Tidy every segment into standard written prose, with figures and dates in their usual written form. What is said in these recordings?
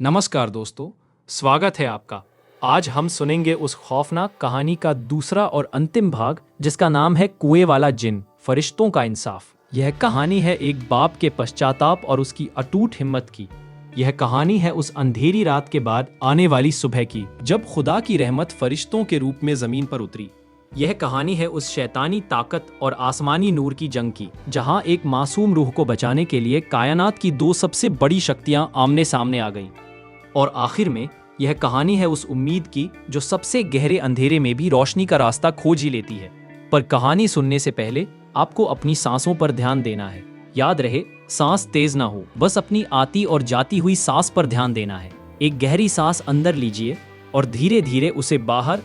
नमस्कार दोस्तों, स्वागत है आपका। आज हम सुनेंगे उस खौफनाक कहानी का दूसरा और अंतिम भाग, जिसका नाम है कुएं वाला जिन, फरिश्तों का इंसाफ। यह कहानी है एक बाप के पश्चाताप और उसकी अटूट हिम्मत की। यह कहानी है उस अंधेरी रात के बाद आने वाली सुबह की, जब खुदा की रहमत फरिश्तों के रूप में जमीन पर उतरी। यह कहानी है उस शैतानी ताकत और आसमानी नूर की जंग की, जहां एक मासूम रूह को बचाने के लिए कायनात की दो सबसे बड़ी शक्तियां आमने सामने आ गईं। और आखिर में यह कहानी है उस उम्मीद की जो सबसे गहरे अंधेरे में भी रोशनी का रास्ता खोज ही लेती है। पर कहानी सुनने से पहले आपको अपनी सांसों पर ध्यान देना है। याद रहे, सांस तेज ना हो, बस अपनी आती और जाती हुई सांस पर ध्यान देना है। एक गहरी सांस अंदर लीजिए और धीरे धीरे उसे बाहर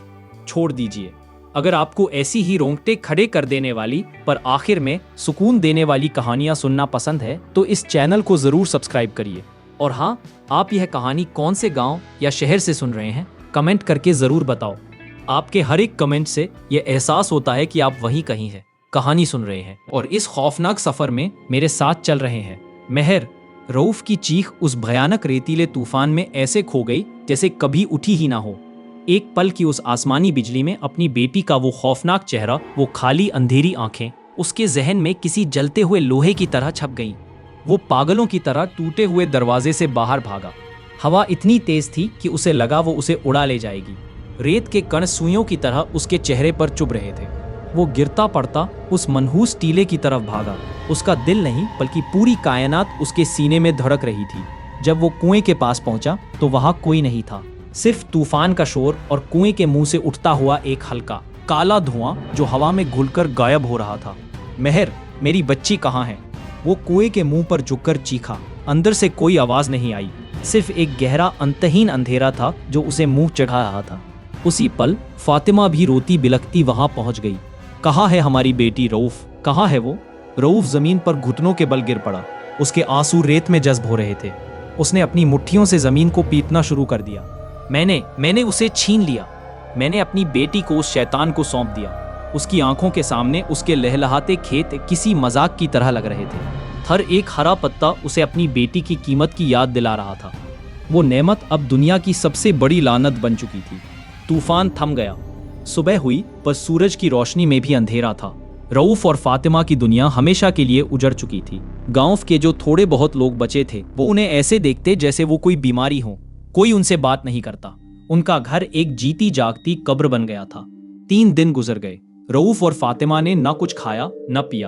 छोड़ दीजिए। अगर आपको ऐसी ही रोंगटे खड़े कर देने वाली पर आखिर में सुकून देने वाली कहानियां सुनना पसंद है तो इस चैनल को जरूर सब्सक्राइब करिए। और हाँ, आप यह कहानी कौन से गांव या शहर से सुन रहे हैं, कमेंट करके जरूर बताओ। आपके हर एक कमेंट से यह एहसास होता है कि आप वहीं कहीं हैं, कहानी सुन रहे हैं और इस खौफनाक सफर में मेरे साथ चल रहे हैं। मेहर, रऊफ की चीख उस भयानक रेतीले तूफान में ऐसे खो गई जैसे कभी उठी ही ना हो। एक पल की उस आसमानी बिजली में अपनी बेटी का वो खौफनाक चेहरा, वो खाली अंधेरी आंखें उसके जहन में किसी जलते हुए लोहे की तरह छप गईं। वो पागलों की तरह टूटे हुए दरवाजे से बाहर भागा। हवा इतनी तेज थी कि उसे लगा वो उसे उड़ा ले जाएगी। रेत के कण सुइयों की तरह उसके चेहरे पर चुभ रहे थे। वो गिरता पड़ता उस मनहूस टीले की तरफ भागा। उसका दिल नहीं बल्कि पूरी कायनात उसके सीने में धड़क रही थी। जब वो कुएं के पास पहुंचा तो वहां कोई नहीं था, सिर्फ तूफान का शोर और कुएं के मुंह से उठता हुआ एक हल्का काला धुआं जो हवा में घुलकर गायब हो रहा था। मेहर, मेरी बच्ची कहाँ है? वो कुएं के मुंह पर झुककर चीखा। अंदर से कोई आवाज नहीं आई, सिर्फ एक गहरा अंतहीन अंधेरा था जो उसे मुंह चढ़ा रहा था। उसी पल फातिमा भी रोती बिलखती वहां पहुंच गई। कहाँ है हमारी बेटी रऊफ? कहाँ है वो? रऊफ जमीन पर घुटनों के बल गिर पड़ा। उसके आंसू रेत में जज्ब हो रहे थे। उसने अपनी मुट्ठियों से जमीन को पीटना शुरू कर दिया। मैंने उसे छीन लिया। मैंने अपनी बेटी को उस शैतान को सौंप दिया। उसकी आंखों के सामने उसके लहलहाते खेत किसी मजाक की तरह लग रहे थे। हर एक हरा पत्ता उसे अपनी बेटी की कीमत की याद दिला रहा था। वो नेमत अब दुनिया की सबसे बड़ी लानत बन चुकी थी। तूफान थम गया। सुबह हुई पर सूरज की रोशनी में भी अंधेरा था। रऊफ और फातिमा की दुनिया हमेशा के लिए उजड़ चुकी थी। गांव के जो थोड़े बहुत लोग बचे थे वो उन्हें ऐसे देखते जैसे वो कोई बीमारी हो। कोई उनसे बात नहीं करता। उनका घर एक जीती जागती कब्र बन गया था। 3 दिन गुजर गए। रऊफ और फातिमा ने न कुछ खाया न पिया।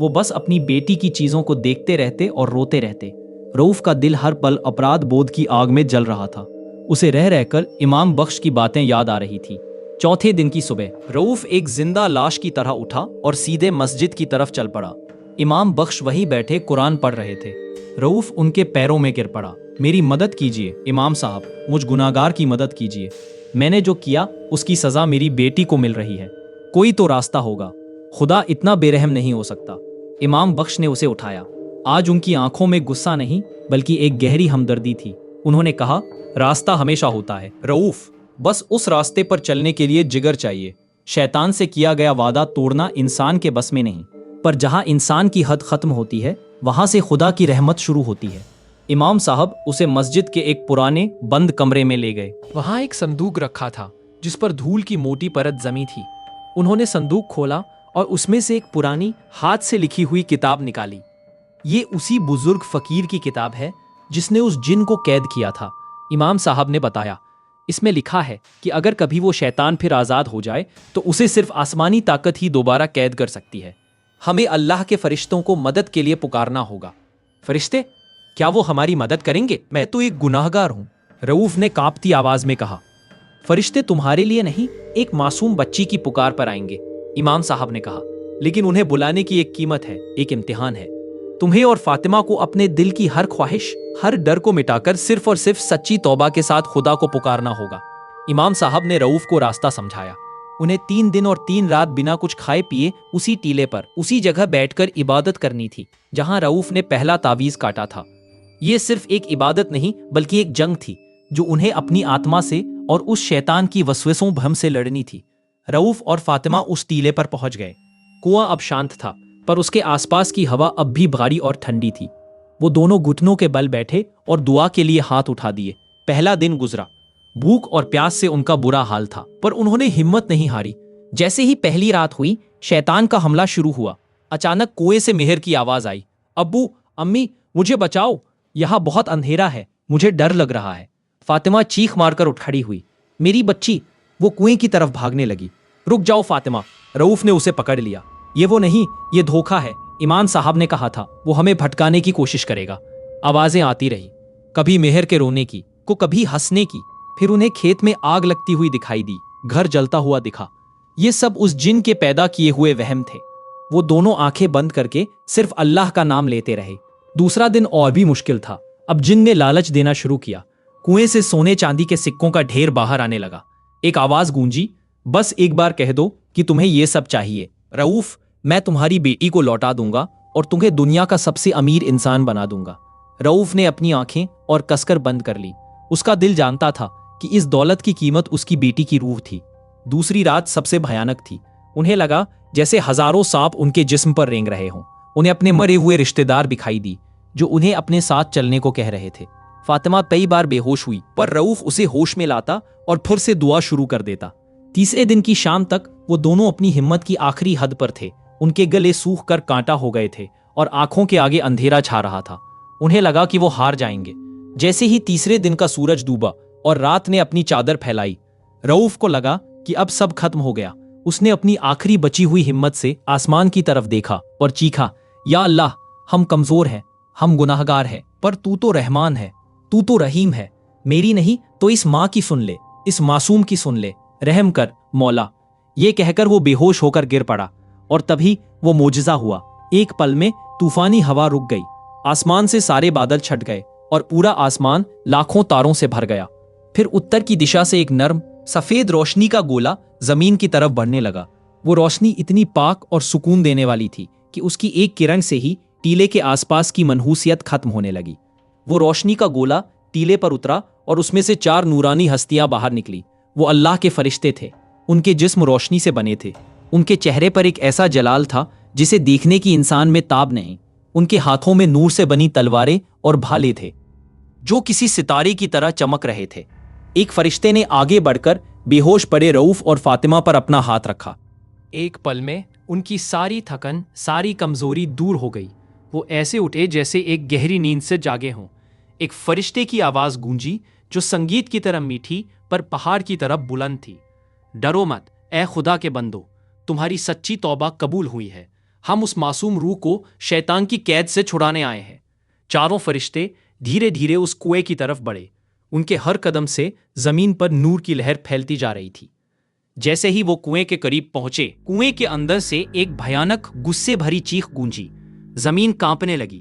वो बस अपनी बेटी की चीजों को देखते रहते और रोते रहते। रऊफ का दिल हर पल अपराध बोध की आग में जल रहा था। उसे रह रहकर इमाम बख्श की बातें याद आ रही थी। चौथे दिन की सुबह रऊफ एक जिंदा लाश की तरह उठा और सीधे मस्जिद की तरफ चल पड़ा। इमाम बख्श वहीं बैठे कुरान पढ़ रहे थे। रऊफ उनके पैरों में गिर पड़ा। मेरी मदद कीजिए इमाम साहब, मुझ गुनाहगार की मदद कीजिए। मैंने जो किया उसकी सजा मेरी बेटी को मिल रही है। कोई तो रास्ता होगा। खुदा इतना बेरहम नहीं हो सकता। इमाम बख्श ने उसे उठाया। आज उनकी आंखों में गुस्सा नहीं बल्कि एक गहरी हमदर्दी थी। उन्होंने कहा, रास्ता हमेशा होता है रऊफ, बस उस रास्ते पर चलने के लिए जिगर चाहिए। शैतान से किया गया वादा तोड़ना इंसान के बस में नहीं, पर जहां इंसान की हद खत्म होती है वहां से खुदा की रहमत शुरू होती है। इमाम साहब उसे मस्जिद के एक पुराने बंद कमरे में ले गए। वहां एक संदूक रखा था जिस पर धूल की मोटी परत जमी थी। उन्होंने संदूक खोला और उसमें से एक पुरानी हाथ से लिखी हुई किताब निकाली। ये उसी बुजुर्ग फकीर की किताब है जिसने उस जिन को कैद किया था। इमाम साहब ने बताया, इसमें लिखा है कि अगर कभी वो शैतान फिर आजाद हो जाए तो उसे सिर्फ आसमानी ताकत ही दोबारा कैद कर सकती है। हमें अल्लाह के फरिश्तों को मदद के लिए पुकारना होगा। फरिश्ते, क्या वो हमारी मदद करेंगे? मैं तो एक गुनाहगार हूं, रऊफ ने कांपती आवाज में कहा। फरिश्ते तुम्हारे लिए नहीं, एक मासूम बच्ची की पुकार पर आएंगे, इमाम साहब ने कहा। लेकिन उन्हें बुलाने की एक कीमत है, एक इम्तिहान है। तुम्हें और फातिमा को अपने दिल की हर ख्वाहिश, हर डर को मिटाकर सिर्फ और सिर्फ सच्ची तौबा के साथ खुदा को पुकारना होगा। इमाम साहब ने रऊफ को रास्ता समझाया। उन्हें 3 दिन और 3 रात बिना कुछ खाए पिए उसी टीले पर, उसी जगह बैठकर इबादत करनी थी जहां रऊफ ने पहला तावीज काटा था। ये सिर्फ एक इबादत नहीं बल्कि एक जंग थी जो उन्हें अपनी आत्मा से और उस शैतान की वसवसों भ्रम से लड़नी थी। रऊफ और फातिमा उस टीले पर पहुंच गए। कुआं अब शांत था पर उसके आसपास की हवा अब भी भारी और ठंडी थी। वो दोनों घुटनों के बल बैठे और दुआ के लिए हाथ उठा दिए। पहला दिन गुजरा। भूख और प्यास से उनका बुरा हाल था, पर उन्होंने हिम्मत नहीं हारी। जैसे ही पहली रात हुई, शैतान का हमला शुरू हुआ। अचानक कुएं से मेहर की आवाज आई, अब्बू, अम्मी, मुझे बचाओ, यहाँ बहुत अंधेरा है, मुझे डर लग रहा है। फातिमा चीख मारकर उठ खड़ी हुई, मेरी बच्ची। वो कुएं की तरफ भागने लगी। रुक जाओ फातिमा, रऊफ ने उसे पकड़ लिया। ये वो नहीं, ये धोखा है। ईमान साहब ने कहा था वो हमें भटकाने की कोशिश करेगा। आवाजें आती रही, कभी मेहर के रोने की, को कभी हंसने की। फिर उन्हें खेत में आग लगती हुई दिखाई दी, घर जलता हुआ दिखा। ये सब उस जिन के पैदा किए हुए वहम थे। वो दोनों आंखें बंद करके सिर्फ अल्लाह का नाम लेते रहे। दूसरा दिन और भी मुश्किल था। अब जिन ने लालच देना शुरू किया। कुएं से सोने चांदी के सिक्कों का ढेर बाहर आने लगा। एक आवाज गूंजी, बस एक बार कह दो कि तुम्हें यह सब चाहिए, रऊफ, मैं तुम्हारी बेटी को लौटा दूंगा और तुम्हें दुनिया का सबसे अमीर इंसान बना दूंगा। रऊफ ने अपनी आंखें और कसकर बंद कर ली। उसका दिल जानता था कि इस दौलत की कीमत उसकी बेटी की रूह थी। दूसरी रात सबसे भयानक थी। उन्हें लगा जैसे हजारों सांप उनके जिस्म पर रेंग रहे हों। उन्हें अपने मरे हुए रिश्तेदार दिखाई दी जो उन्हें अपने साथ चलने को कह रहे थे। फातिमा कई बार बेहोश हुई, पर रऊफ उसे होश में लाता और फिर से दुआ शुरू कर देता। तीसरे दिन की शाम तक वो दोनों अपनी हिम्मत की आखिरी हद पर थे। उनके गले सूख कर कांटा हो गए थे और आंखों के आगे अंधेरा छा रहा था। उन्हें लगा कि वो हार जाएंगे। जैसे ही तीसरे दिन का सूरज डूबा और रात ने अपनी चादर फैलाई, रऊफ को लगा कि अब सब खत्म हो गया। उसने अपनी आखिरी बची हुई हिम्मत से आसमान की तरफ देखा और चीखा, या अल्लाह, हम कमजोर हैं, हम गुनाहगार हैं, पर तू तो रहमान है, तू तो रहीम है। मेरी नहीं तो इस माँ की सुन ले, इस मासूम की सुन ले, रहम कर मौला। ये कहकर वो बेहोश होकर गिर पड़ा और तभी वो मोजज़ा हुआ। एक पल में तूफानी हवा रुक गई, आसमान से सारे बादल छट गए और पूरा आसमान लाखों तारों से भर गया। फिर उत्तर की दिशा से एक नर्म सफेद रोशनी का गोला जमीन की तरफ बढ़ने लगा। वो रोशनी इतनी पाक और सुकून देने वाली थी कि उसकी एक किरण से ही टीले के आसपास की मनहूसियत खत्म होने लगी। वो रोशनी का गोला टीले पर उतरा और उसमें से 4 नूरानी हस्तियां बाहर निकली। वो अल्लाह के फरिश्ते थे। उनके जिस्म रोशनी से बने थे। उनके चेहरे पर एक ऐसा जलाल था जिसे देखने की इंसान में ताब नहीं। उनके हाथों में नूर से बनी तलवारें और भाले थे जो किसी सितारे की तरह चमक रहे थे। एक फरिश्ते ने आगे बढ़कर बेहोश पड़े रऊफ और फातिमा पर अपना हाथ रखा। एक पल में उनकी सारी थकन, सारी कमजोरी दूर हो गई। वो ऐसे उठे जैसे एक गहरी नींद से जागे हों। एक फरिश्ते की आवाज गूंजी जो संगीत की तरह मीठी पर पहाड़ की तरह बुलंद थी। डरो मत ए खुदा के बंदो, तुम्हारी सच्ची तौबा कबूल हुई है। हम उस मासूम रूह को शैतान की कैद से छुड़ाने आए हैं। चारों फरिश्ते धीरे धीरे उस कुएं की तरफ बढ़े। उनके हर कदम से जमीन पर नूर की लहर फैलती जा रही थी। जैसे ही वो कुएं के करीब पहुंचे, कुएं के अंदर से एक भयानक गुस्से भरी चीख गूंजी। जमीन कांपने लगी।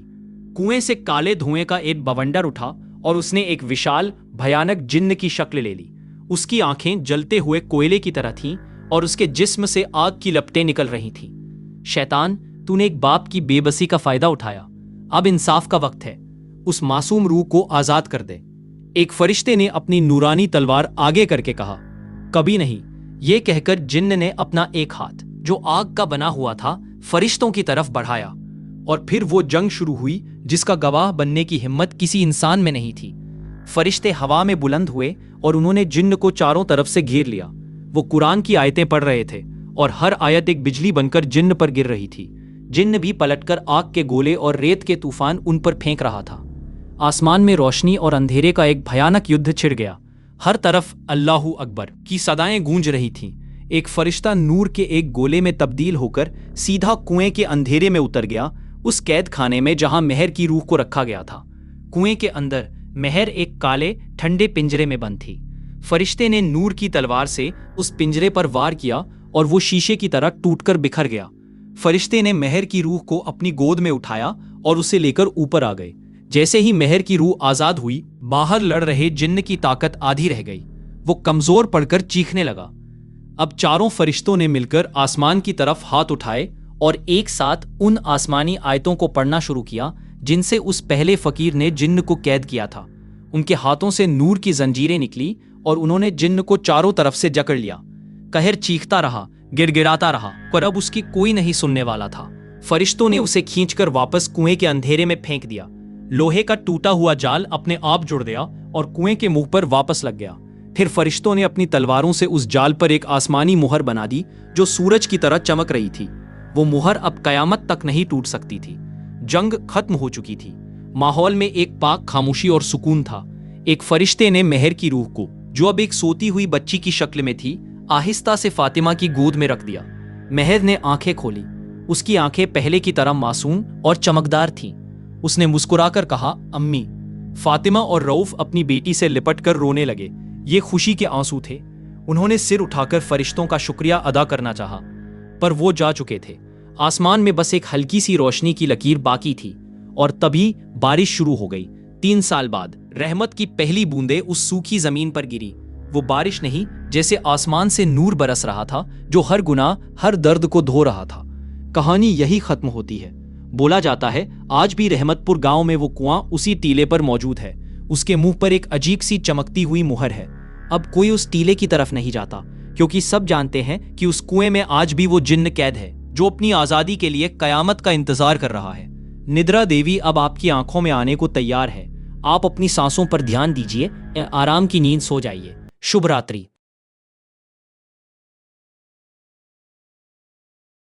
कुएं से काले धुएं का एक बवंडर उठा और उसने एक विशाल भयानक जिन्न की शक्ल ले ली। उसकी आंखें जलते हुए कोयले की तरह थीं और उसके जिस्म से आग की लपटें निकल रही थीं। शैतान, तूने एक बाप की बेबसी का फायदा उठाया। अब इंसाफ का वक्त है। उस मासूम रूह को आजाद कर दे। एक फरिश्ते ने अपनी नूरानी तलवार आगे करके कहा। कभी नहीं, ये कहकर जिन्न ने अपना एक हाथ, जो आग का बना हुआ था, फरिश्तों की तरफ बढ़ाया और फिर वो जंग शुरू हुई जिसका गवाह बनने की हिम्मत किसी इंसान में नहीं थी। फरिश्ते हवा में बुलंद हुए और उन्होंने जिन्न को चारों तरफ से घेर लिया। वो कुरान की आयतें पढ़ रहे थे और हर आयत एक बिजली बनकर जिन्न पर गिर रही थी। जिन्न भी पलटकर आग के गोले और रेत के तूफान उन पर फेंक रहा था। आसमान में रोशनी और अंधेरे का एक भयानक युद्ध छिड़ गया। हर तरफ अल्लाहू अकबर की सदाएं गूंज रही थीं। एक फरिश्ता नूर के एक गोले में तब्दील होकर सीधा कुएं के अंधेरे में उतर गया, उस कैद खाने में जहां मेहर की रूह को रखा गया था। कुएं के अंदर मेहर एक काले ठंडे पिंजरे में बंद थी। फरिश्ते ने नूर की तलवार से उस पिंजरे पर वार किया और वो शीशे की तरह टूटकर बिखर गया। फरिश्ते ने मेहर की रूह को अपनी गोद में उठाया और उसे लेकर ऊपर आ गए। जैसे ही मेहर की रूह आजाद हुई, बाहर लड़ रहे जिन्न की ताकत आधी रह गई। वो कमजोर पड़कर चीखने लगा। अब चारों फरिश्तों ने मिलकर आसमान की तरफ हाथ उठाए और एक साथ उन आसमानी आयतों को पढ़ना शुरू किया जिनसे उस पहले फकीर ने जिन्न को कैद किया था। उनके हाथों से नूर की जंजीरें निकली और उन्होंने जिन्न को चारों तरफ से जकड़ लिया। कहर चीखता रहा, गिड़गिड़ाता रहा, पर अब उसकी कोई नहीं सुनने वाला था। फरिश्तों ने उसे खींचकर वापस कुएं के अंधेरे में फेंक दिया। लोहे का टूटा हुआ जाल अपने आप जुड़ गया और कुएं के मुंह पर वापस लग गया। फिर फरिश्तों ने अपनी तलवारों से उस जाल पर एक आसमानी मुहर बना दी जो सूरज की तरह चमक रही थी। वो मुहर अब कयामत तक नहीं टूट सकती थी। जंग खत्म हो चुकी थी। माहौल में एक पाक खामोशी और सुकून था। एक फरिश्ते ने मेहर की रूह को, जो अब एक सोती हुई बच्ची की शक्ल में थी, आहिस्ता से फातिमा की गोद में रख दिया। मेहर ने आंखें खोली। उसकी आंखें पहले की तरह मासूम और चमकदार थीं। उसने मुस्कुराकर कहा, अम्मी। फातिमा और रऊफ अपनी बेटी से लिपटकर रोने लगे। ये खुशी के आंसू थे। उन्होंने सिर उठाकर फरिश्तों का शुक्रिया अदा करना चाहा, पर वो जा चुके थे। आसमान में बस एक हल्की सी रोशनी की लकीर बाकी थी और तभी बारिश शुरू हो गई। 3 साल बाद रहमत की पहली बूंदें उस सूखी जमीन पर गिरी। वो बारिश नहीं, जैसे आसमान से नूर बरस रहा था जो हर गुनाह, हर दर्द को धो रहा था। कहानी यही खत्म होती है। बोला जाता है आज भी रहमतपुर गांव में वो कुआं उसी टीले पर मौजूद है। उसके मुंह पर एक अजीब सी चमकती हुई मुहर है। अब कोई उस टीले की तरफ नहीं जाता, क्योंकि सब जानते हैं कि उस कुएं में आज भी वो जिन्न कैद है जो अपनी आजादी के लिए कयामत का इंतजार कर रहा है। निद्रा देवी अब आपकी आंखों में आने को तैयार है। आप अपनी सांसों पर ध्यान दीजिए, आराम की नींद सो जाइए। शुभ रात्रि।